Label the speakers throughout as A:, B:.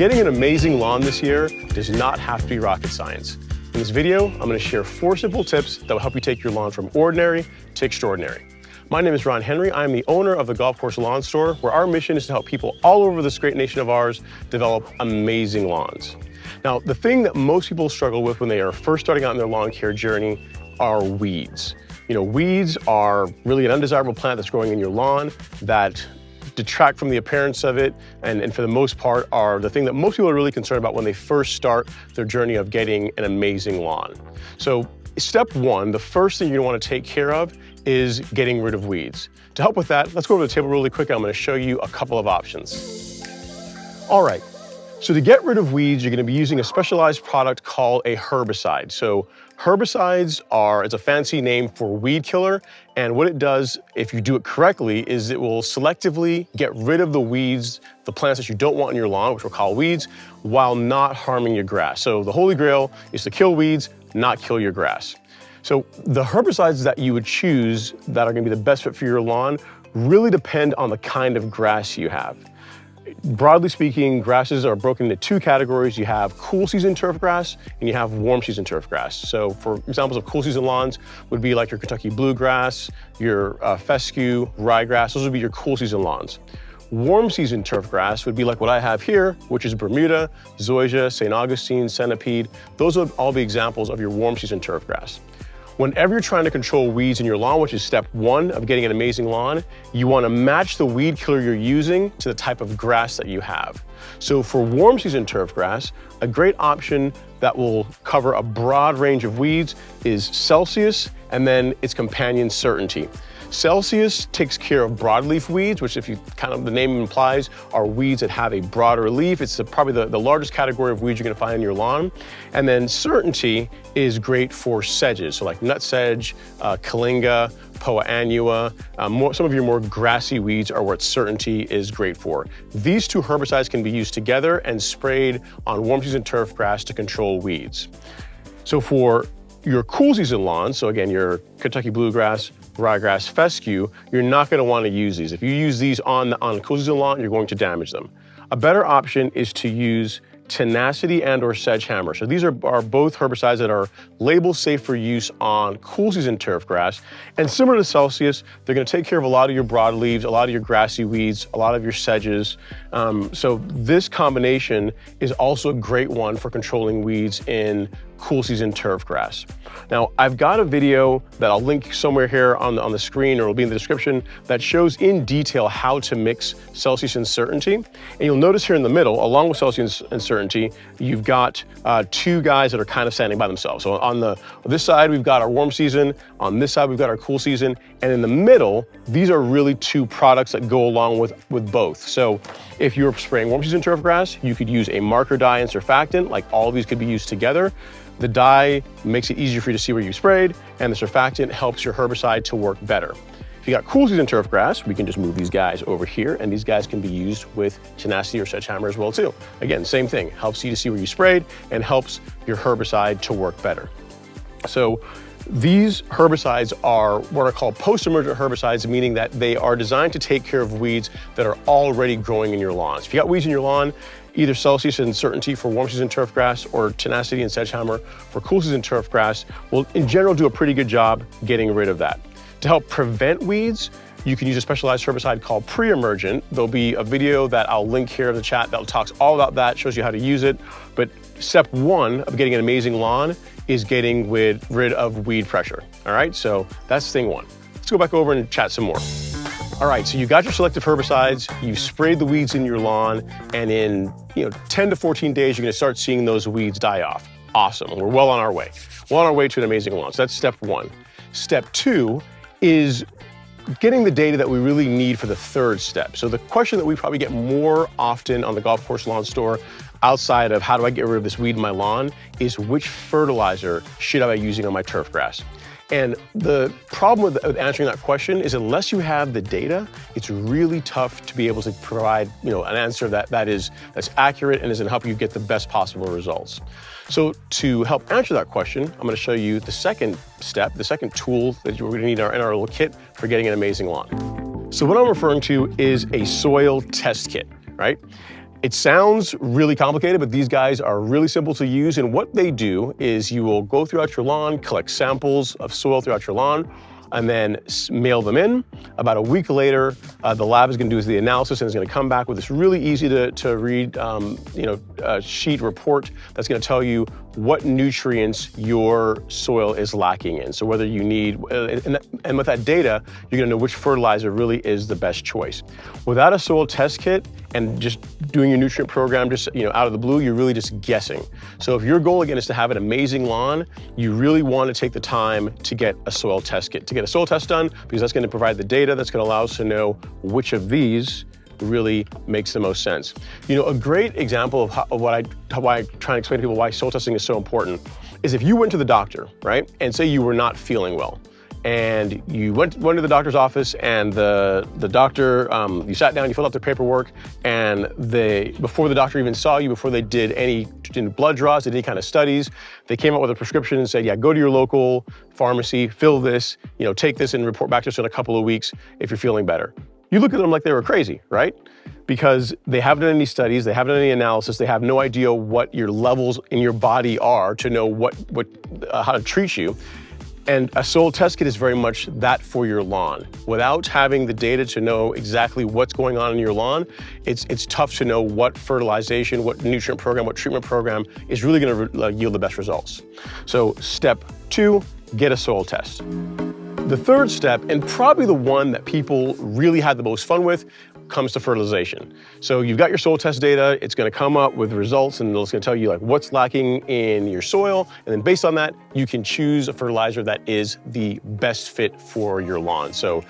A: Getting an amazing lawn this year does not have to be rocket science. In this video, I'm going to share 4 simple tips that will help you take your lawn from ordinary to extraordinary. My name is Ron Henry. I am the owner of the Golf Course Lawn Store, where our mission is to help people all over this great nation of ours develop amazing lawns. Now, the thing that most people struggle with when they are first starting out in their lawn care journey are weeds. You know, weeds are really an undesirable plant that's growing in your lawn that detract from the appearance of it, and for the most part are the thing that most people are really concerned about when they first start their journey of getting an amazing lawn. So step 1, the first thing you're gonna wanna take care of is getting rid of weeds. To help with that, let's go over to the table really quick. I'm gonna show you a couple of options. All right, so to get rid of weeds, you're gonna be using a specialized product called a herbicide. So herbicides it's a fancy name for weed killer, and what it does, if you do it correctly, is it will selectively get rid of the weeds, the plants that you don't want in your lawn, which we'll call weeds, while not harming your grass. So the holy grail is to kill weeds, not kill your grass. So the herbicides that you would choose that are gonna be the best fit for your lawn really depend on the kind of grass you have. Broadly speaking, grasses are broken into 2 categories. You have cool season turf grass and you have warm season turf grass. So for examples of cool season lawns would be like your Kentucky bluegrass, your fescue, ryegrass. Those would be your cool season lawns. Warm season turf grass would be like what I have here, which is Bermuda, zoysia, St. Augustine, centipede. Those would all be examples of your warm season turf grass. Whenever you're trying to control weeds in your lawn, which is step 1 of getting an amazing lawn, you want to match the weed killer you're using to the type of grass that you have. So for warm season turf grass, a great option that will cover a broad range of weeds is Celsius and then its companion Certainty. Celsius takes care of broadleaf weeds, which the name implies are weeds that have a broader leaf. It's probably the largest category of weeds you're gonna find in your lawn. And then Certainty is great for sedges, so like nut sedge, kalinga, poa annua. Some of your more grassy weeds are what Certainty is great for. These 2 herbicides can be used together and sprayed on warm season turf grass to control weeds. So for your cool season lawn, so again, your Kentucky bluegrass, ryegrass, fescue, you're not going to want to use these. If you use these on cool season lawn, you're going to damage them. A better option is to use Tenacity and or Sedgehammer. So these are both herbicides that are label safe for use on cool season turf grass. And similar to Celsius, they're going to take care of a lot of your broadleaves, a lot of your grassy weeds, a lot of your sedges. So this combination is also a great one for controlling weeds in cool season turf grass. Now, I've got a video that I'll link somewhere here on the screen, or it'll be in the description, that shows in detail how to mix Celsius and Certainty. And you'll notice here in the middle, along with Celsius and Certainty, you've got 2 guys that are kind of standing by themselves. So on this side, we've got our warm season. On this side, we've got our cool season. And in the middle, these are really 2 products that go along with both. So if you're spraying warm season turf grass, you could use a marker dye and surfactant, like all of these could be used together. The dye makes it easier for you to see where you sprayed, and the surfactant helps your herbicide to work better. If you got cool season turf grass, we can just move these guys over here, and these guys can be used with Tenacity or Sedgehammer as well too. Again, same thing, helps you to see where you sprayed and helps your herbicide to work better. So these herbicides are what are called post-emergent herbicides, meaning that they are designed to take care of weeds that are already growing in your lawns. If you got weeds in your lawn, either Celsius and Certainty for warm season turf grass or Tenacity and Sedgehammer for cool season turf grass will in general do a pretty good job getting rid of that. To help prevent weeds, you can use a specialized herbicide called pre-emergent. There'll be a video that I'll link here in the chat that talks all about that, shows you how to use it. But step 1 of getting an amazing lawn is getting rid of weed pressure. All right, so that's thing 1. Let's go back over and chat some more. All right, so you got your selective herbicides, you've sprayed the weeds in your lawn, and in 10 to 14 days, you're gonna start seeing those weeds die off. Awesome, we're well on our way. Well on our way to an amazing lawn, so that's step 1. Step 2 is getting the data that we really need for the 3rd step. So the question that we probably get more often on the Golf Course Lawn Store, outside of how do I get rid of this weed in my lawn, is which fertilizer should I be using on my turf grass? And the problem with answering that question is unless you have the data, it's really tough to be able to provide an answer that's accurate and is going to help you get the best possible results. So to help answer that question, I'm going to show you the second step, the second tool that we're going to need in our little kit for getting an amazing lawn. So what I'm referring to is a soil test kit, right? It sounds really complicated, but these guys are really simple to use. And what they do is you will go throughout your lawn, collect samples of soil throughout your lawn, and then mail them in. About a week later, the lab is gonna do the analysis and is gonna come back with this really easy to read sheet report that's gonna tell you what nutrients your soil is lacking in. So whether you need, and with that data, you're gonna know which fertilizer really is the best choice. Without a soil test kit and just doing your nutrient program just out of the blue, you're really just guessing. So if your goal again is to have an amazing lawn, you really want to take the time to get a soil test kit, to get a soil test done, because that's going to provide the data that's going to allow us to know which of these really makes the most sense. A great example of why I try to explain to people why soil testing is so important is if you went to the doctor, right, and say you were not feeling well, and you went to the doctor's office, and the doctor, you sat down, you filled out the paperwork, and before the doctor even saw you, before they did any blood draws, did any kind of studies, they came out with a prescription and said, yeah, go to your local pharmacy, fill this, take this and report back to us in a couple of weeks if you're feeling better. You look at them like they were crazy, right? Because they haven't done any studies, they haven't done any analysis, they have no idea what your levels in your body are to know how to treat you. And a soil test kit is very much that for your lawn. Without having the data to know exactly what's going on in your lawn, it's tough to know what fertilization, what nutrient program, what treatment program is really gonna yield the best results. So step 2, get a soil test. The third step, and probably the one that people really had the most fun with, comes to fertilization. So you've got your soil test data, it's gonna come up with results and it's gonna tell you what's lacking in your soil, and then based on that, you can choose a fertilizer that is the best fit for your lawn. So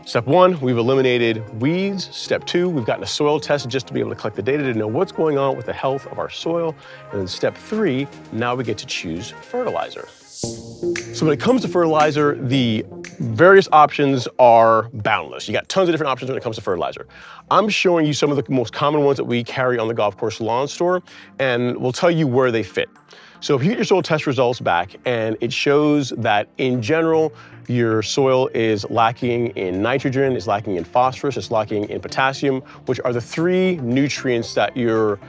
A: step 1, we've eliminated weeds. Step 2, we've gotten a soil test just to be able to collect the data to know what's going on with the health of our soil. And then step 3, now we get to choose fertilizer. So when it comes to fertilizer, the various options are boundless. You got tons of different options when it comes to fertilizer. I'm showing you some of the most common ones that we carry on the golf course lawn store, and we'll tell you where they fit. So if you get your soil test results back and it shows that in general, your soil is lacking in nitrogen, is lacking in phosphorus, it's lacking in potassium, which are the 3 nutrients that your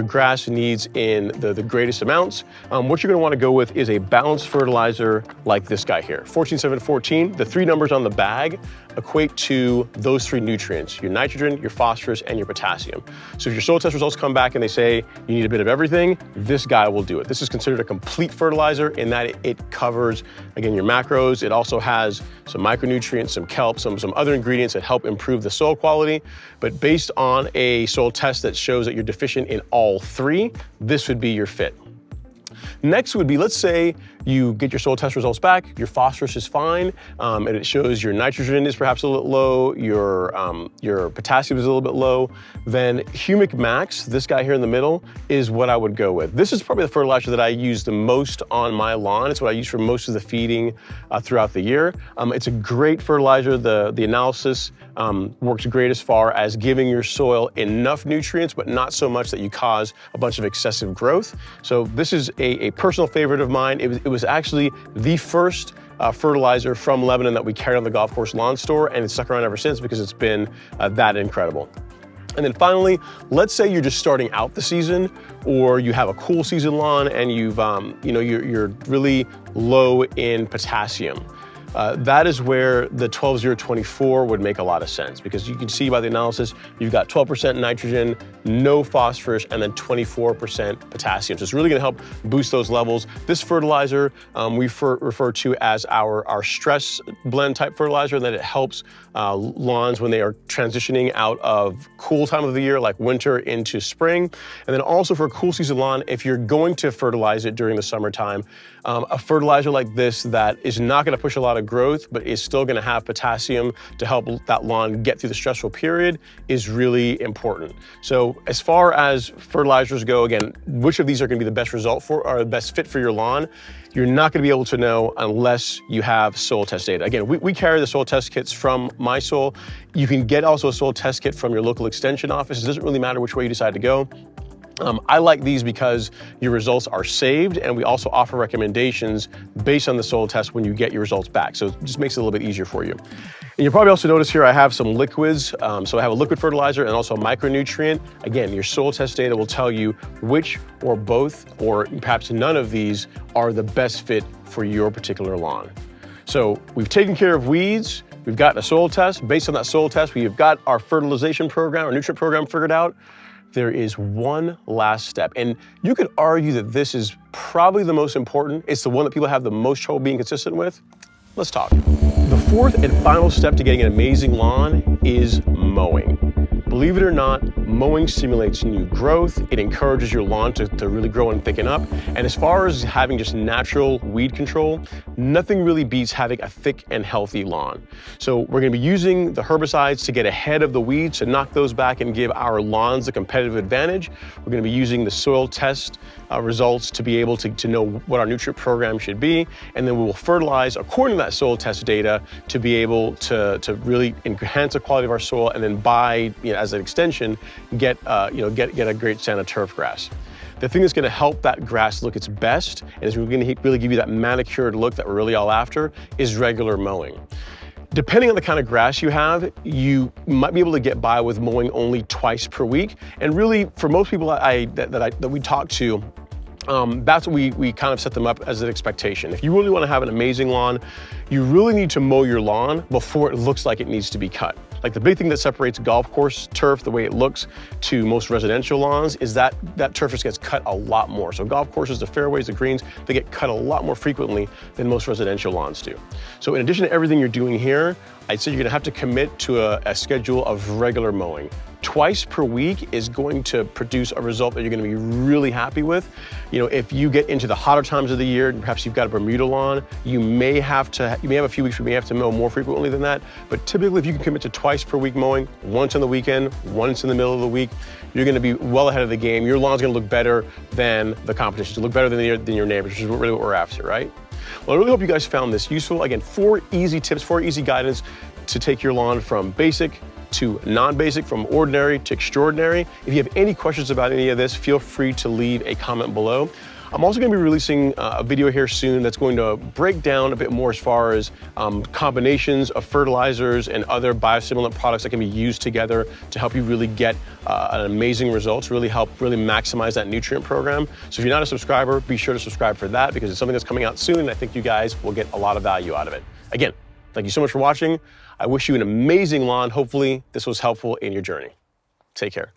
A: grass needs in the greatest amounts. What you're gonna wanna go with is a balanced fertilizer like this guy here, 14-7-14. The 3 numbers on the bag equate to those 3 nutrients, your nitrogen, your phosphorus, and your potassium. So if your soil test results come back and they say you need a bit of everything, this guy will do it. This is considered a complete fertilizer in that it covers, again, your macros. It also has some micronutrients, some kelp, some other ingredients that help improve the soil quality. But based on a soil test that shows that you're deficient in all 3, this would be your fit. Next would be, let's say you get your soil test results back, your phosphorus is fine, and it shows your nitrogen is perhaps a little low, your potassium is a little bit low, then Humic Max, this guy here in the middle, is what I would go with. This is probably the fertilizer that I use the most on my lawn. It's what I use for most of the feeding throughout the year. It's a great fertilizer. The analysis works great as far as giving your soil enough nutrients, but not so much that you cause a bunch of excessive growth. So this is a personal favorite of mine. It was actually the first fertilizer from Lebanon that we carried on the golf course lawn store, and it's stuck around ever since because it's been that incredible. And then finally, let's say you're just starting out the season, or you have a cool season lawn and you're really low in potassium. That is where the 12-0-24 would make a lot of sense, because you can see by the analysis, you've got 12% nitrogen, no phosphorus, and then 24% potassium. So it's really gonna help boost those levels. This fertilizer we refer to as our stress blend type fertilizer, that it helps lawns when they are transitioning out of cool time of the year, like winter into spring. And then also for a cool season lawn, if you're going to fertilize it during the summertime, a fertilizer like this that is not gonna push a lot of growth, but is still gonna have potassium to help that lawn get through the stressful period is really important. So as far as fertilizers go, again, which of these are gonna be the best result for, or the best fit for your lawn, you're not gonna be able to know unless you have soil test data. Again, we carry the soil test kits from My Soil. You can get also a soil test kit from your local extension office. It doesn't really matter which way you decide to go. I like these because your results are saved, and we also offer recommendations based on the soil test when you get your results back. So it just makes it a little bit easier for you. And you'll probably also notice here I have some liquids. So I have a liquid fertilizer and also a micronutrient. Again, your soil test data will tell you which or both or perhaps none of these are the best fit for your particular lawn. So we've taken care of weeds. We've gotten a soil test. Based on that soil test, we've got our fertilization program, our nutrient program figured out. There is one last step, and you could argue that this is probably the most important. It's the one that people have the most trouble being consistent with. Let's talk. The fourth and final step to getting an amazing lawn is mowing. Believe it or not, mowing stimulates new growth. It encourages your lawn to really grow and thicken up. And as far as having just natural weed control, nothing really beats having a thick and healthy lawn. So we're gonna be using the herbicides to get ahead of the weeds, to knock those back and give our lawns a competitive advantage. We're gonna be using the soil test results to be able to know what our nutrient program should be. And then we will fertilize according to that soil test data to be able to really enhance the quality of our soil, and then as an extension, get a great stand of turf grass. The thing that's going to help that grass look its best, and is going to really give you that manicured look that we're really all after, is regular mowing. Depending on the kind of grass you have, you might be able to get by with mowing only twice per week. And really, for most people that we talk to, that's what we kind of set them up as an expectation. If you really want to have an amazing lawn, you really need to mow your lawn before it looks like it needs to be cut. Like the big thing that separates golf course turf, the way it looks, to most residential lawns is that turf just gets cut a lot more. So golf courses, the fairways, the greens, they get cut a lot more frequently than most residential lawns do. So in addition to everything you're doing here, I'd say you're gonna have to commit to a schedule of regular mowing. Twice per week is going to produce a result that you're gonna be really happy with. If you get into the hotter times of the year, and perhaps you've got a Bermuda lawn, you may have a few weeks where you may have to mow more frequently than that. But typically, if you can commit to twice per week mowing, once on the weekend, once in the middle of the week, you're gonna be well ahead of the game. Your lawn's gonna look better than the competition, to look better than your neighbors, which is really what we're after, right? Well, I really hope you guys found this useful. Again, 4 easy tips, 4 easy guidance to take your lawn from basic to non-basic, from ordinary to extraordinary. If you have any questions about any of this, feel free to leave a comment below. I'm also going to be releasing a video here soon that's going to break down a bit more as far as combinations of fertilizers and other biostimulant products that can be used together to help you really get an amazing results, really maximize that nutrient program. So if you're not a subscriber, be sure to subscribe for that, because it's something that's coming out soon, and I think you guys will get a lot of value out of it. Again, thank you so much for watching. I wish you an amazing lawn. Hopefully this was helpful in your journey. Take care.